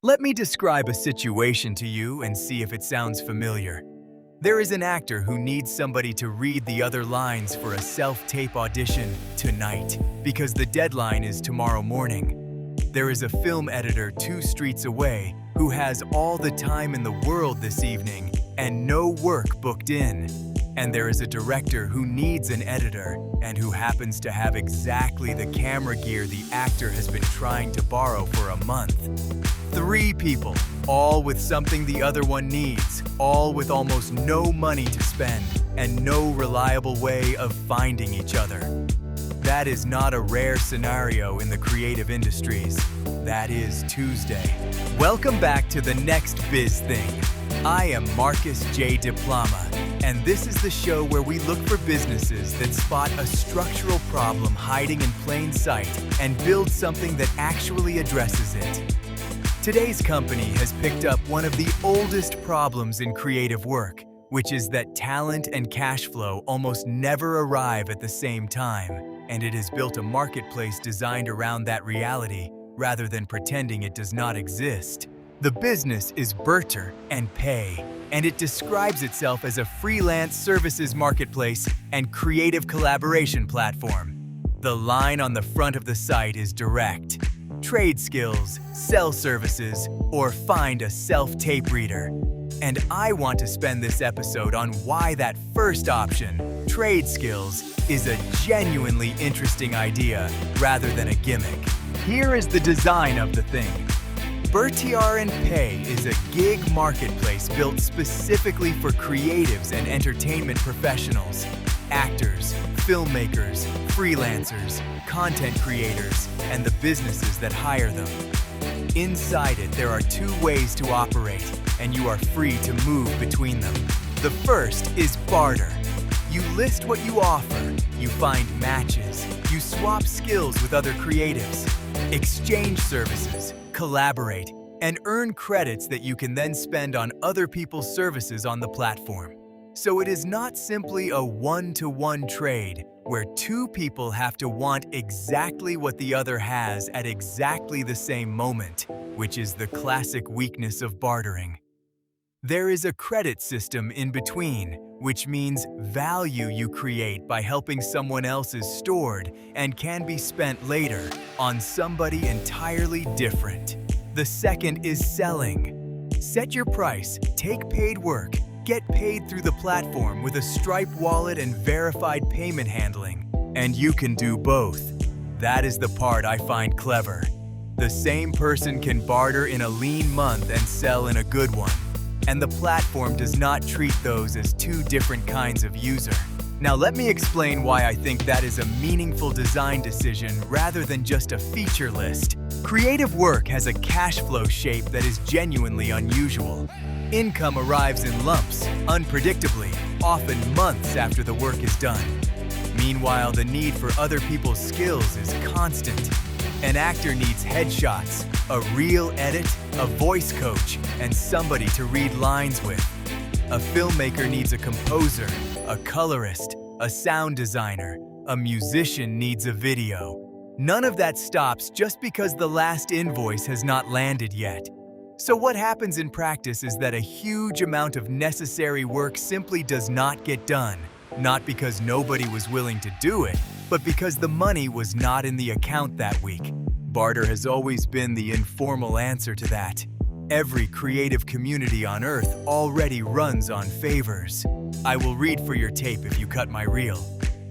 Let me describe a situation to you and see if it sounds familiar. There is an actor who needs somebody to read the other lines for a self-tape audition tonight because the deadline is tomorrow morning. There is a film editor 2 streets away who has all the time in the world this evening and no work booked in. And there is a director who needs an editor and who happens to have exactly the camera gear the actor has been trying to borrow for a month. 3 people, all with something the other one needs, all with almost no money to spend and no reliable way of finding each other. That is not a rare scenario in the creative industries. That is Tuesday. Welcome back to the Next Biz Thing. I am Markus J. Diploma, and this is the show where we look for businesses that spot a structural problem hiding in plain sight and build something that actually addresses it. Today's company has picked up one of the oldest problems in creative work, which is that talent and cash flow almost never arrive at the same time, and it has built a marketplace designed around that reality rather than pretending it does not exist. The business is Brtr&Pay, and it describes itself as a freelance services marketplace and creative collaboration platform. The line on the front of the site is direct: trade skills, sell services, or find a self-tape reader. And I want to spend this episode on why that first option, trade skills, is a genuinely interesting idea rather than a gimmick. Here is the design of the thing. Brtr&Pay is a gig marketplace built specifically for creatives and entertainment professionals, actors, filmmakers, freelancers, content creators, and the businesses that hire them. Inside it, there are 2 ways to operate, and you are free to move between them. The first is barter. You list what you offer, you find matches, you swap skills with other creatives, exchange services, collaborate, and earn credits that you can then spend on other people's services on the platform. So it is not simply a one-to-one trade where 2 people have to want exactly what the other has at exactly the same moment, which is the classic weakness of bartering. There is a credit system in between, which means value you create by helping someone else is stored and can be spent later on somebody entirely different. The second is selling. Set your price, take paid work, get paid through the platform with a Stripe wallet and verified payment handling. And you can do both. That is the part I find clever. The same person can barter in a lean month and sell in a good one. And the platform does not treat those as 2 different kinds of user. Now let me explain why I think that is a meaningful design decision rather than just a feature list. Creative work has a cash flow shape that is genuinely unusual. Income arrives in lumps, unpredictably, often months after the work is done. Meanwhile, the need for other people's skills is constant. An actor needs headshots, a real edit, a voice coach, and somebody to read lines with. A filmmaker needs a composer, a colorist, a sound designer, a musician needs a video. None of that stops just because the last invoice has not landed yet. So what happens in practice is that a huge amount of necessary work simply does not get done, not because nobody was willing to do it, but because the money was not in the account that week. Barter has always been the informal answer to that. Every creative community on Earth already runs on favors. I will read for your tape if you cut my reel.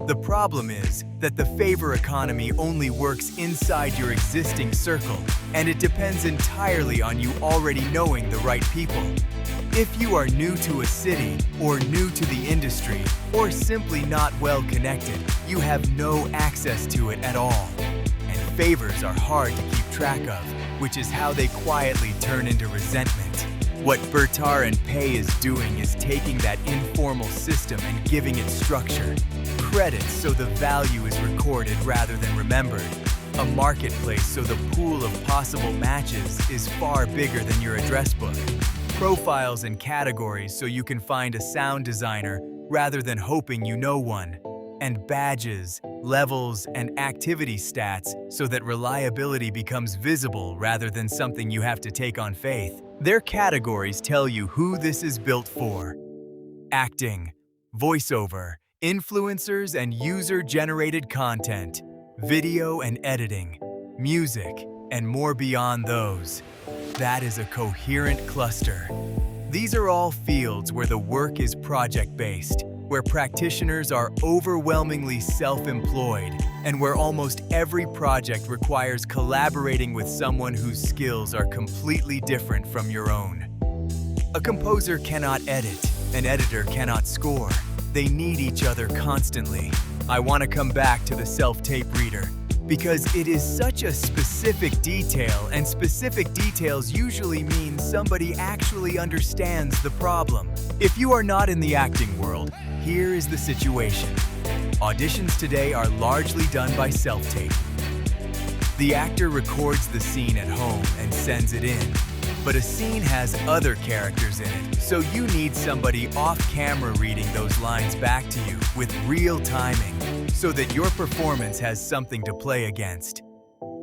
The problem is that the favor economy only works inside your existing circle, and it depends entirely on you already knowing the right people. If you are new to a city, or new to the industry, or simply not well connected, you have no access to it at all. And favors are hard to keep track of, which is how they quietly turn into resentment. What Brtr&Pay is doing is taking that informal system and giving it structure. Credits so the value is recorded rather than remembered. A marketplace so the pool of possible matches is far bigger than your address book. Profiles and categories so you can find a sound designer rather than hoping you know one. and badges, levels, and activity stats so that reliability becomes visible rather than something you have to take on faith. Their categories tell you who this is built for: acting, voiceover, influencers and user-generated content, video and editing, music, and more beyond those. That is a coherent cluster. These are all fields where the work is project-based, where practitioners are overwhelmingly self-employed, and where almost every project requires collaborating with someone whose skills are completely different from your own. A composer cannot edit, an editor cannot score. They need each other constantly. I want to come back to the self-tape reader, because it is such a specific detail, and specific details usually mean somebody actually understands the problem. If you are not in the acting world, here is the situation. Auditions today are largely done by self-tape. The actor records the scene at home and sends it in, but a scene has other characters in it, so you need somebody off-camera reading those lines back to you with real timing, so that your performance has something to play against.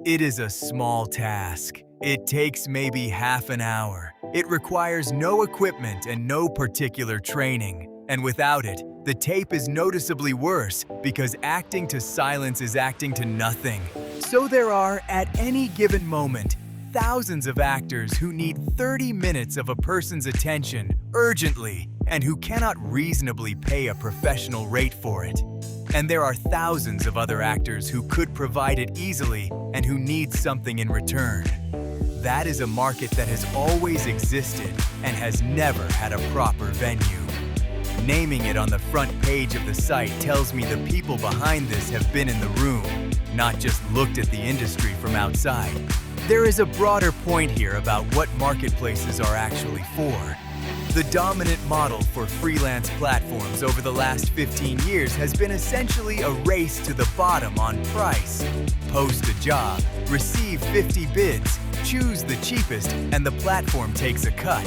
It is a small task. It takes maybe half an hour. It requires no equipment and no particular training. And without it, the tape is noticeably worse because acting to silence is acting to nothing. So there are, at any given moment, thousands of actors who need 30 minutes of a person's attention urgently and who cannot reasonably pay a professional rate for it. And there are thousands of other actors who could provide it easily and who need something in return. That is a market that has always existed and has never had a proper venue. Naming it on the front page of the site tells me the people behind this have been in the room, not just looked at the industry from outside. There is a broader point here about what marketplaces are actually for. The dominant model for freelance platforms over the last 15 years has been essentially a race to the bottom on price. Post a job, receive 50 bids, choose the cheapest, and the platform takes a cut.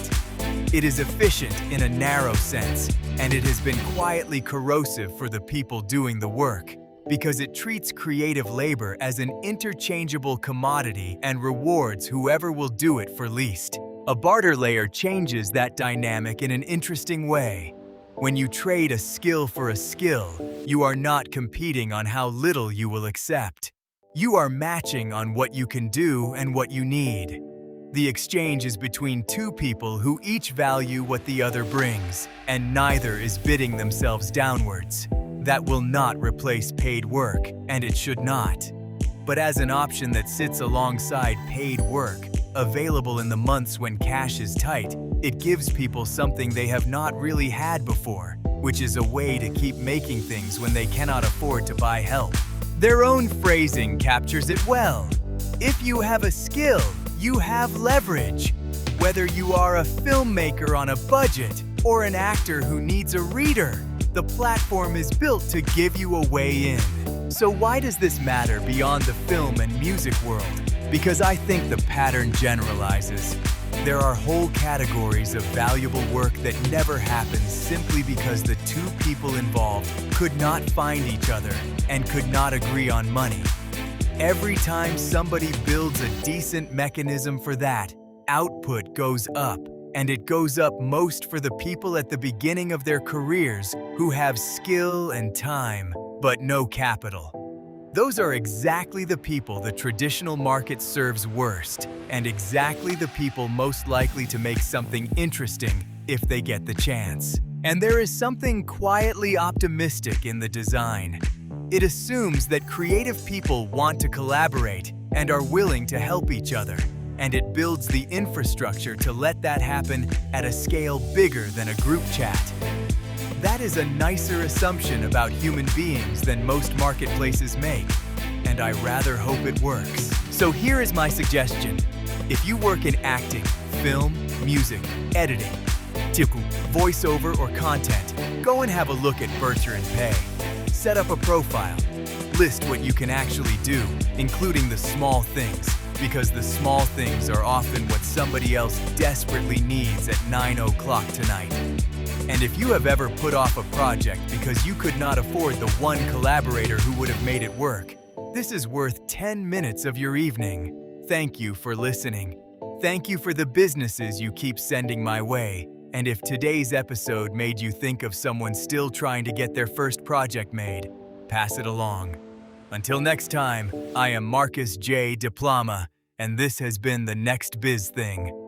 It is efficient in a narrow sense, and it has been quietly corrosive for the people doing the work, because it treats creative labor as an interchangeable commodity and rewards whoever will do it for least. A barter layer changes that dynamic in an interesting way. When you trade a skill for a skill, you are not competing on how little you will accept. You are matching on what you can do and what you need. The exchange is between two people who each value what the other brings, and neither is bidding themselves downwards. That will not replace paid work, and it should not. But as an option that sits alongside paid work, available in the months when cash is tight, it gives people something they have not really had before, which is a way to keep making things when they cannot afford to buy help. Their own phrasing captures it well. If you have a skill, you have leverage. Whether you are a filmmaker on a budget or an actor who needs a reader, the platform is built to give you a way in. So why does this matter beyond the film and music world? Because I think the pattern generalizes. There are whole categories of valuable work that never happens simply because the two people involved could not find each other and could not agree on money. Every time somebody builds a decent mechanism for that, output goes up, and it goes up most for the people at the beginning of their careers who have skill and time, but no capital. Those are exactly the people the traditional market serves worst, and exactly the people most likely to make something interesting if they get the chance. And there is something quietly optimistic in the design. It assumes that creative people want to collaborate and are willing to help each other, and it builds the infrastructure to let that happen at a scale bigger than a group chat. That is a nicer assumption about human beings than most marketplaces make, and I rather hope it works. So here is my suggestion. If you work in acting, film, music, editing, voiceover, or content, go and have a look at Brtr&Pay. Set up a profile. List what you can actually do, including the small things. Because the small things are often what somebody else desperately needs at 9 o'clock tonight. And if you have ever put off a project because you could not afford the one collaborator who would have made it work, this is worth 10 minutes of your evening. Thank you for listening. Thank you for the businesses you keep sending my way. And if today's episode made you think of someone still trying to get their first project made, pass it along. Until next time, I am Markus J. Diploma, and this has been the Next Biz Thing.